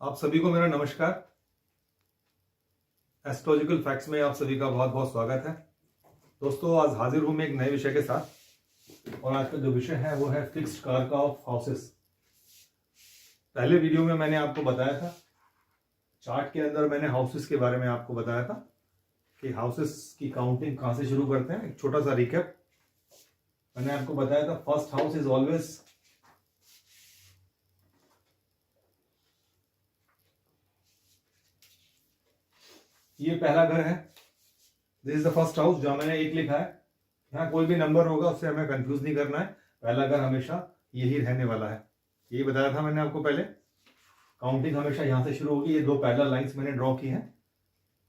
आप सभी को मेरा नमस्कार। एस्ट्रोलॉजिकल फैक्ट्स में आप सभी का बहुत बहुत स्वागत है। दोस्तों, आज हाजिर हूं मैं एक नए विषय के साथ और आज का जो विषय है वो है फिक्स्ड कारका ऑफ हाउसेस। पहले वीडियो में मैंने आपको बताया था, चार्ट के अंदर मैंने हाउसेस के बारे में आपको बताया था कि हाउसेस की काउंटिंग कहां से शुरू करते हैं। एक छोटा सा रिकैप मैंने आपको बताया था। फर्स्ट हाउस इज ऑलवेज ये पहला घर है। This is the first house. जहां मैंने एक लिखा है, यहाँ कोई भी नंबर होगा उससे हमें कंफ्यूज नहीं करना है। पहला घर हमेशा यही रहने वाला है। यही बताया था मैंने आपको पहले। काउंटिंग हमेशा यहां से शुरू होगी। ये दो पैरेलल लाइंस मैंने ड्रॉ की हैं।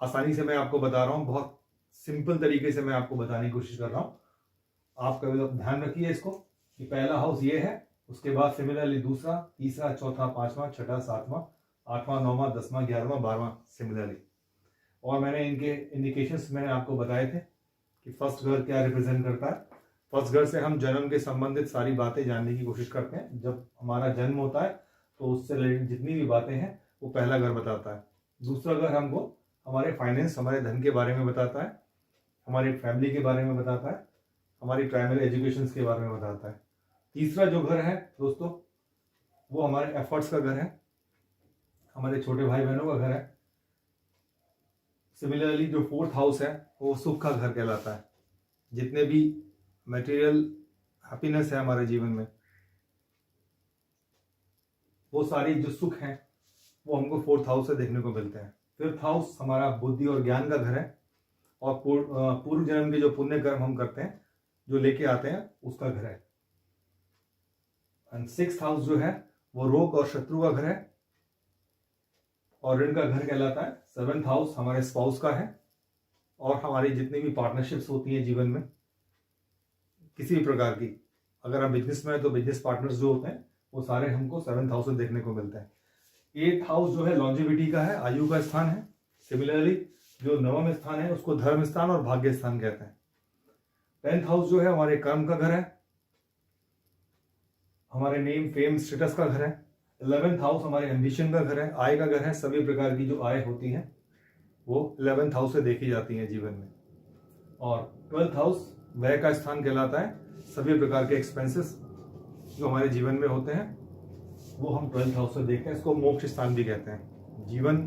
आसानी से मैं आपको बता रहा हूं, बहुत सिंपल तरीके से मैं आपको बताने की कोशिश कर रहा हूं। आप कभी ध्यान रखिए इसको कि पहला हाउस ये है, उसके बाद सिमिलरली दूसरा, तीसरा, चौथा, पांचवा, छठा, सातवां, आठवां, नौवां, 10वां, 11वां, 12वां सिमिलरली। और मैंने इनके इंडिकेशंस मैंने आपको बताए थे कि फर्स्ट घर क्या रिप्रेजेंट करता है। फर्स्ट घर से हम जन्म के संबंधित सारी बातें जानने की कोशिश करते हैं। जब हमारा जन्म होता है तो उससे रिलेटेड जितनी भी बातें हैं वो पहला घर बताता है। दूसरा घर हमको हमारे फाइनेंस, हमारे धन के बारे में बताता है, हमारे फैमिली के बारे में बताता है, हमारी प्राइमरी एजुकेशन के बारे में बताता है। तीसरा जो घर है दोस्तों, वो हमारे एफर्ट्स का घर है, हमारे छोटे भाई बहनों का घर है। सिमिलरली जो फोर्थ हाउस है वो सुख का घर कहलाता है। जितने भी मटेरियल हैप्पीनेस है हमारे जीवन में, वो सारी जो सुख हैं वो हमको फोर्थ हाउस से देखने को मिलते हैं। फिफ्थ हाउस हमारा बुद्धि और ज्ञान का घर है और पूर्व जन्म के जो पुण्य कर्म हम करते हैं, जो लेके आते हैं, उसका घर है। एंड सिक्स्थ हाउस जो है वो रोग और शत्रु का घर है और ऋण का घर कहलाता है। सेवेंथ हाउस हमारे स्पाउस का है और हमारी जितनी भी पार्टनरशिप्स होती हैं जीवन में किसी भी प्रकार की, अगर हम बिजनेस में है तो बिजनेस पार्टनर्स जो होते हैं वो सारे हमको सेवेंथ हाउस में देखने को मिलते हैं। एट्थ हाउस जो है लॉन्जिविटी का है, आयु का स्थान है। सिमिलरली जो नवम स्थान है उसको धर्म स्थान और भाग्य स्थान कहते हैं। टेंथ हाउस जो है हमारे कर्म का घर है, हमारे नेम, फेम, स्टेटस का घर है। 11th हाउस हमारे एम्बिशन का घर है, आय का घर है। सभी प्रकार की जो आय होती है वो 11th हाउस से देखी जाती है जीवन में। और 12th हाउस व्यय का स्थान कहलाता है। सभी प्रकार के एक्सपेंसेस जो हमारे जीवन में होते हैं वो हम 12th हाउस से देखते हैं। इसको मोक्ष स्थान भी कहते हैं। जीवन,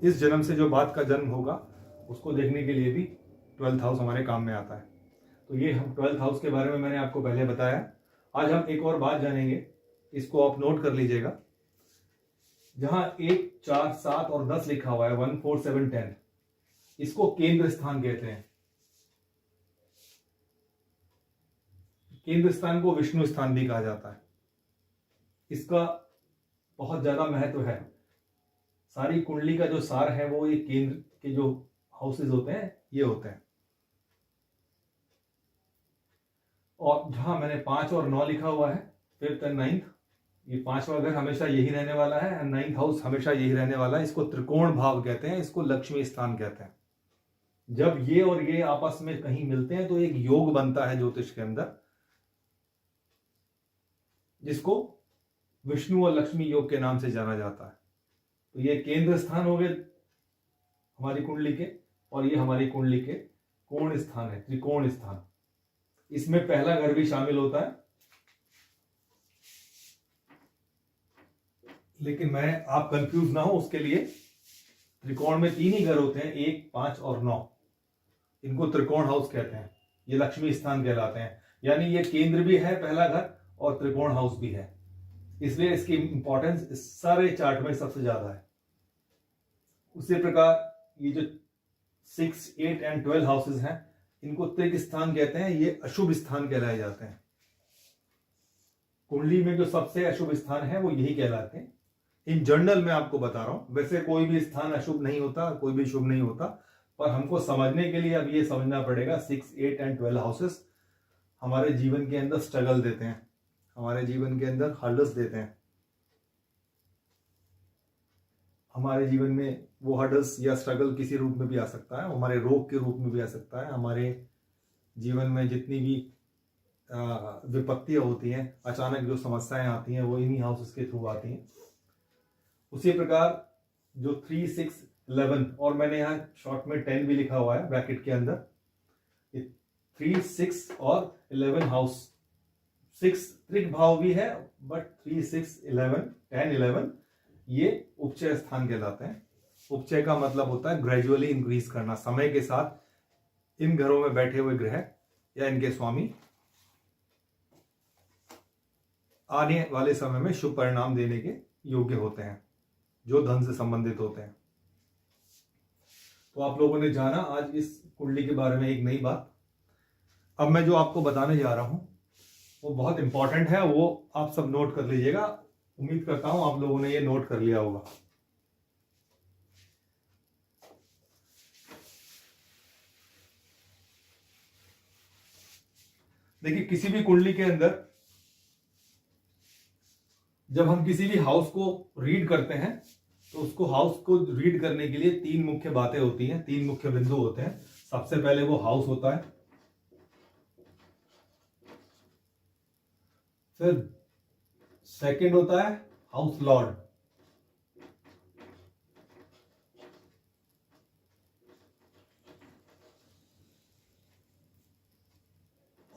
इस जन्म से जो बात का जन्म होगा उसको देखने के लिए भी 12th हाउस हमारे काम में आता है। तो ये हम 12th हाउस के बारे में मैंने आपको पहले बताया। आज हम एक और बात जानेंगे, इसको आप नोट कर लीजिएगा। जहां 1, 4, 7 और 10 लिखा हुआ है, 1, 4, 7, 10, इसको केंद्र स्थान कहते हैं। केंद्र स्थान को विष्णु स्थान भी कहा जाता है। इसका बहुत ज्यादा महत्व है। सारी कुंडली का जो सार है वो ये केंद्र के जो हाउसेस होते हैं ये होते हैं। और जहां मैंने 5 और 9 लिखा हुआ है, 5th एंड 9th, ये 5वां घर हमेशा यही रहने वाला है एंड 9th हाउस हमेशा यही रहने वाला है। इसको त्रिकोण भाव कहते हैं, इसको लक्ष्मी स्थान कहते हैं। जब ये और ये आपस में कहीं मिलते हैं तो एक योग बनता है ज्योतिष के अंदर, जिसको विष्णु और लक्ष्मी योग के नाम से जाना जाता है। तो ये केंद्र स्थान हो गए हमारी कुंडली के, और ये हमारी कुंडली के कोण स्थान है, त्रिकोण स्थान। इसमें पहला घर भी शामिल होता है। लेकिन मैं, आप कंफ्यूज ना हो उसके लिए, त्रिकोण में 3 ही घर होते हैं, 1, 5 और 9। इनको त्रिकोण हाउस कहते हैं। ये लक्ष्मी स्थान कहलाते हैं। यानी ये केंद्र भी है पहला घर और त्रिकोण हाउस भी है, इसलिए इसकी इंपॉर्टेंस इस सारे चार्ट में सबसे ज्यादा है। उसी प्रकार ये जो 6, 8 एंड 12 हाउसेस हैं, इनको त्रिक स्थान कहते हैं। ये अशुभ स्थान कहलाए जाते हैं। कुंडली में जो सबसे अशुभ स्थान है वो यही कहलाते हैं। इन जनरल मैं आपको बता रहा हूं, वैसे कोई भी स्थान अशुभ नहीं होता, कोई भी शुभ नहीं होता, पर हमको समझने के लिए अब ये समझना पड़ेगा 6, 8 एंड 12 हाउसेस हमारे जीवन के अंदर स्ट्रगल देते हैं, हमारे जीवन के अंदर हर्डल्स देते हैं। हमारे जीवन में वो हर्डल्स या स्ट्रगल किसी रूप में भी आ सकता है, हमारे रोग के रूप में भी आ सकता है। हमारे जीवन में जितनी भी विपत्तियां होती हैं, अचानक जो समस्याएं आती हैं, वो इन्हीं हाउसेस के थ्रू आती हैं। उसी प्रकार जो 3, 6, 11 और मैंने यहाँ शॉर्ट में 10 भी लिखा हुआ है ब्रैकेट के अंदर, 3, 6 और 11 हाउस, 6 त्रिक भाव भी है, बट 3, 6, 11, 10, 11 ये उपचय स्थान कहलाते हैं। उपचय का मतलब होता है ग्रेजुअली इंक्रीज करना, समय के साथ इन घरों में बैठे हुए ग्रह या इनके स्वामी आने वाले समय में शुभ परिणाम देने के योग्य होते हैं, जो धन से संबंधित होते हैं। तो आप लोगों ने जाना आज इस कुंडली के बारे में एक नई बात। अब मैं जो आपको बताने जा रहा हूं वो बहुत इंपॉर्टेंट है, वो आप सब नोट कर लीजिएगा। उम्मीद करता हूं आप लोगों ने ये नोट कर लिया होगा। देखिए, किसी भी कुंडली के अंदर जब हम किसी भी हाउस को रीड करते हैं तो उसको हाउस को रीड करने के लिए 3 मुख्य बातें होती हैं, 3 मुख्य बिंदु होते हैं। सबसे पहले वो हाउस होता है, फिर सेकंड होता है हाउस लॉर्ड,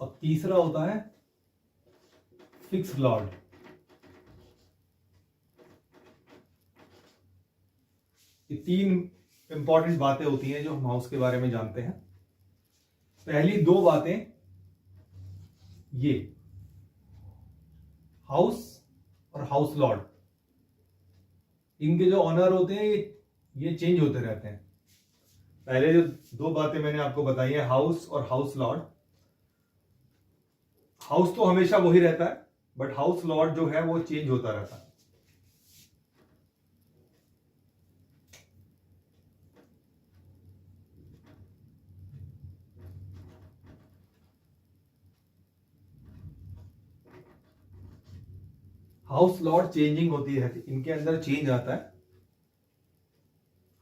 और तीसरा होता है फिक्स लॉर्ड। ये 3 इंपॉर्टेंट बातें होती हैं जो हम हाउस के बारे में जानते हैं। पहली 2 बातें, ये हाउस और हाउस लॉर्ड, इनके जो ऑनर होते हैं ये चेंज होते रहते हैं। पहले जो 2 बातें मैंने आपको बताई है, हाउस और हाउस लॉर्ड, हाउस तो हमेशा वही रहता है, बट हाउस लॉर्ड जो है वो चेंज होता रहता है। हाउस लॉर्ड चेंजिंग होती है, इनके अंदर चेंज आता है।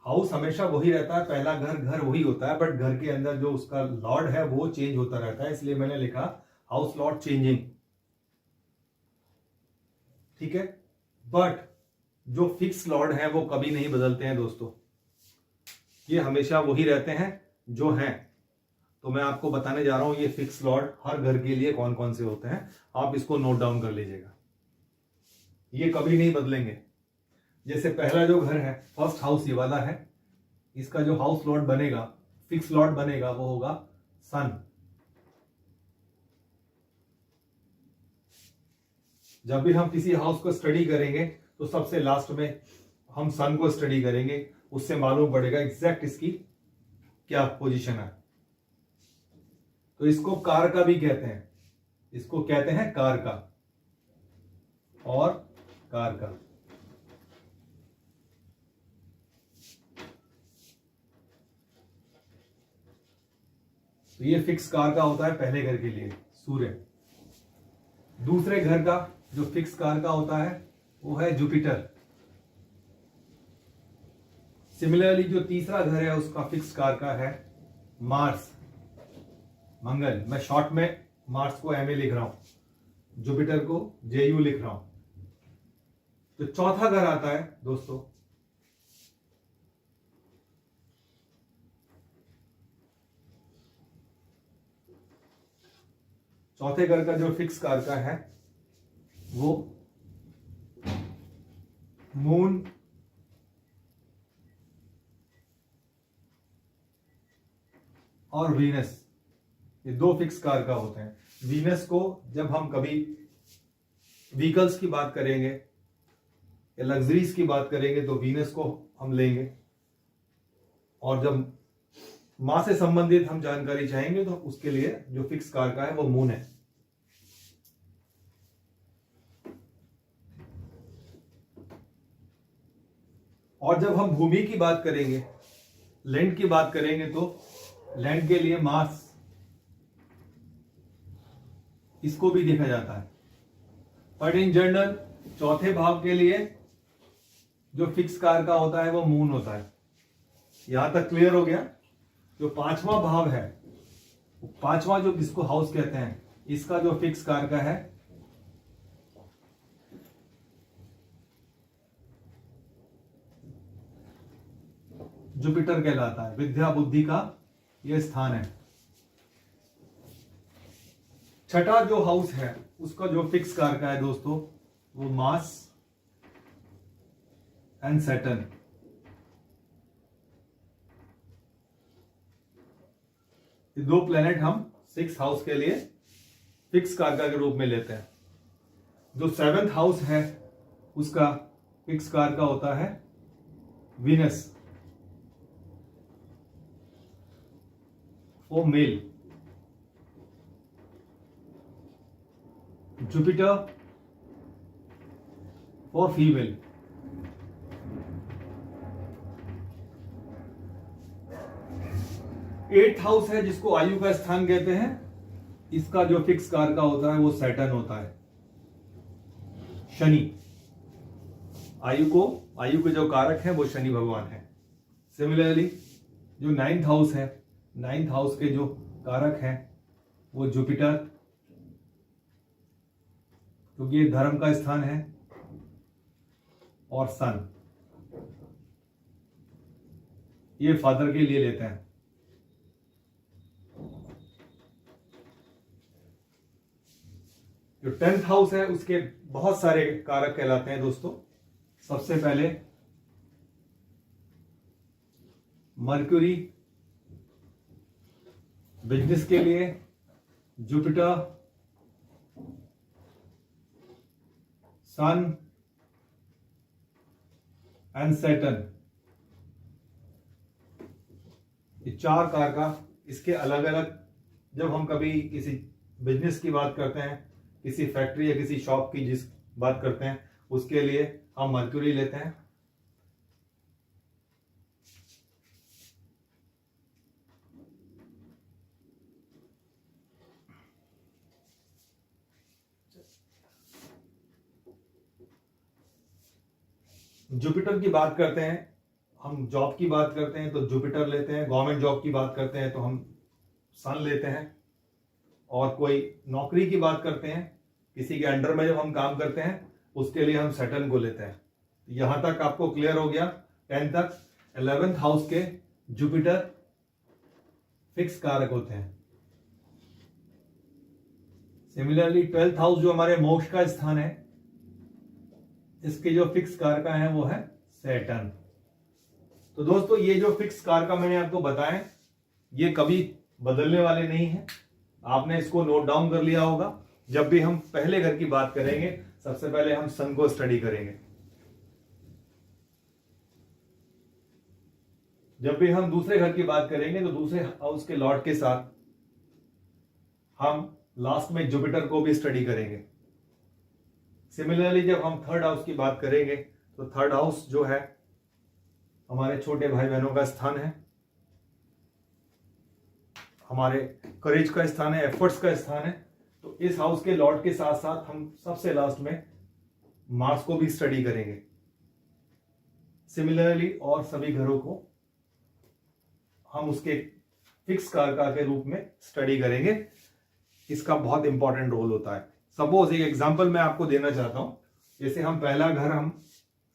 हाउस हमेशा वही रहता है, पहला घर घर वही होता है, बट घर के अंदर जो उसका लॉर्ड है वो चेंज होता रहता है, इसलिए मैंने लिखा हाउस लॉर्ड चेंजिंग। ठीक है, बट जो फिक्स लॉर्ड है वो कभी नहीं बदलते हैं दोस्तों, ये हमेशा वही रहते हैं जो हैं। तो मैं आपको बताने जा रहा हूं ये फिक्स लॉर्ड हर घर के लिए कौन कौन से होते हैं, आप इसको नोट डाउन कर लीजिएगा, ये कभी नहीं बदलेंगे। जैसे पहला जो घर है, फर्स्ट हाउस ये वाला है, इसका जो हाउस लॉर्ड बनेगा, फिक्स लॉर्ड बनेगा, वो होगा सन। जब भी हम किसी हाउस को स्टडी करेंगे तो सबसे लास्ट में हम सन को स्टडी करेंगे, उससे मालूम पड़ेगा एग्जैक्ट इसकी क्या पोजीशन है। तो इसको कार का भी कहते हैं, इसको कहते हैं कार का और कार का। तो ये फिक्स कार का होता है पहले घर के लिए, सूर्य। दूसरे घर का जो फिक्स कार का होता है वो है जुपिटर। सिमिलरली जो तीसरा घर है उसका फिक्स कार का है मार्स, मंगल। मैं शॉर्ट में मार्स को MA लिख रहा हूं, जुपिटर को JU लिख रहा हूं। तो चौथा घर आता है दोस्तों चौथे घर का जो फिक्स कार का है वो मून और वीनस, ये 2 फिक्स कार का होते हैं। वीनस को जब हम कभी व्हीकल्स की बात करेंगे या लग्जरीज की बात करेंगे तो वीनस को हम लेंगे, और जब मां से संबंधित हम जानकारी चाहेंगे तो उसके लिए जो फिक्स कार का है वो मून है। और जब हम भूमि की बात करेंगे, लैंड की बात करेंगे, तो लैंड के लिए मार्स, इसको भी देखा जाता है। बट इन जनरल चौथे भाव के लिए जो फिक्स कार का होता है वो मून होता है। यहां तक क्लियर हो गया? जो 5वां भाव है, 5वां जो जिसको हाउस कहते हैं, इसका जो फिक्स कार का है जुपिटर कहलाता है। विद्या बुद्धि का यह स्थान है। छठा जो हाउस है उसका जो फिक्स कार का है दोस्तों, वो मार्स एंड सैटर्न। ये दो प्लेनेट हम 6th हाउस के लिए फिक्स कारका के रूप में लेते हैं। जो 7th हाउस है उसका फिक्स कारका होता है Venus for male, Jupiter for female. Eighth house है जिसको आयु का स्थान कहते हैं, इसका जो फिक्स कारका होता है वो सैटर्न होता है, शनि। आयु के जो कारक है वो शनि भगवान है। सिमिलरली जो 9th हाउस है, 9th हाउस के जो कारक हैं वो जुपिटर, क्योंकि ये धर्म का स्थान है, और सन, ये फादर के लिए लेते हैं। जो 10th हाउस है उसके बहुत सारे कारक कहलाते हैं दोस्तों। सबसे पहले मर्क्यूरी, बिजनेस के लिए जुपिटर, सन एंड सैटर्न, ये 4 कारका। इसके अलग अलग जब हम कभी किसी बिजनेस की बात करते हैं, किसी फैक्ट्री या किसी शॉप की जिस बात करते हैं, उसके लिए हम मर्क्यूरी लेते हैं। जुपिटर की बात करते हैं, हम जॉब की बात करते हैं तो जुपिटर लेते हैं। गवर्नमेंट जॉब की बात करते हैं तो हम सन लेते हैं। और कोई नौकरी की बात करते हैं, किसी के अंडर में जब हम काम करते हैं उसके लिए हम सैटर्न को लेते हैं। यहां तक आपको क्लियर हो गया 10 तक। 11th हाउस के जुपिटर फिक्स कारक होते हैं। सिमिलरली 12th हाउस जो हमारे मोक्ष का स्थान है, इसके जो फिक्स कारका है वो है सैटर्न। तो दोस्तों ये जो फिक्स कारका मैंने आपको बताया, ये कभी बदलने वाले नहीं है। आपने इसको नोट डाउन कर लिया होगा। जब भी हम पहले घर की बात करेंगे, सबसे पहले हम सन को स्टडी करेंगे। जब भी हम दूसरे घर की बात करेंगे तो दूसरे हाउस के लॉर्ड के साथ हम लास्ट में जुपिटर को भी स्टडी करेंगे। सिमिलरली जब हम 3rd हाउस की बात करेंगे तो 3rd हाउस जो है हमारे छोटे भाई बहनों का स्थान है, हमारे करेज का स्थान है, एफर्ट्स का स्थान है। तो इस हाउस के लॉर्ड के साथ साथ हम सबसे लास्ट में मार्स को भी स्टडी करेंगे। सिमिलरली और सभी घरों को हम उसके फिक्स कारका के रूप में स्टडी करेंगे। इसका बहुत इंपॉर्टेंट रोल होता है। सपोज एक एग्जांपल मैं आपको देना चाहता हूं। जैसे हम पहला घर हम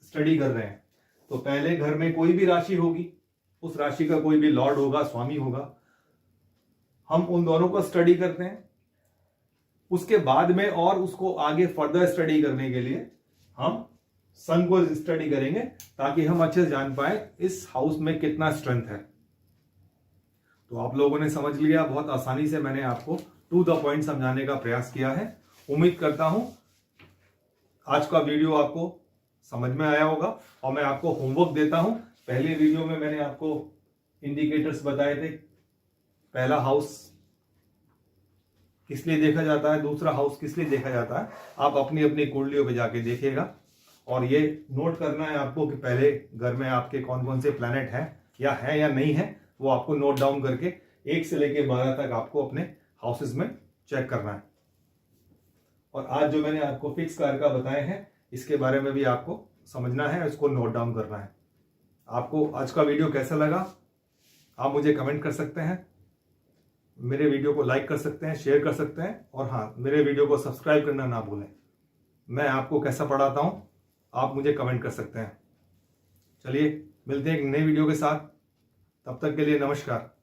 स्टडी कर रहे हैं, तो पहले घर में कोई भी राशि होगी, उस राशि का कोई भी लॉर्ड होगा, स्वामी होगा, हम उन दोनों को स्टडी करते हैं। उसके बाद में और उसको आगे फर्दर स्टडी करने के लिए हम सन को स्टडी करेंगे, ताकि हम अच्छे से जान पाए इस हाउस में कितना स्ट्रेंथ है। तो आप लोगों ने समझ लिया, बहुत आसानी से मैंने आपको टू द पॉइंट समझाने का प्रयास किया है। उम्मीद करता हूं आज का वीडियो आपको समझ में आया होगा। और मैं आपको होमवर्क देता हूं। पहले वीडियो में मैंने आपको इंडिकेटर्स बताए थे, पहला हाउस किस लिए देखा जाता है, दूसरा हाउस किस लिए देखा जाता है। आप अपनी अपनी कुंडलियों पे जाके देखिएगा और ये नोट करना है आपको कि पहले घर में आपके कौन कौन से प्लैनेट हैं या नहीं है, वो आपको नोट डाउन करके 1 से लेके 12 तक आपको अपने हाउसेस में चेक करना है। और आज जो मैंने आपको फिक्स कारका बताए हैं, इसके बारे में भी आपको समझना है, इसको नोट डाउन करना है। आपको आज का वीडियो कैसा लगा आप मुझे कमेंट कर सकते हैं, मेरे वीडियो को लाइक कर सकते हैं, शेयर कर सकते हैं, और हाँ, मेरे वीडियो को सब्सक्राइब करना ना भूलें। मैं आपको कैसा पढ़ाता हूं आप मुझे कमेंट कर सकते हैं। चलिए मिलते हैं एक नए वीडियो के साथ। तब तक के लिए नमस्कार।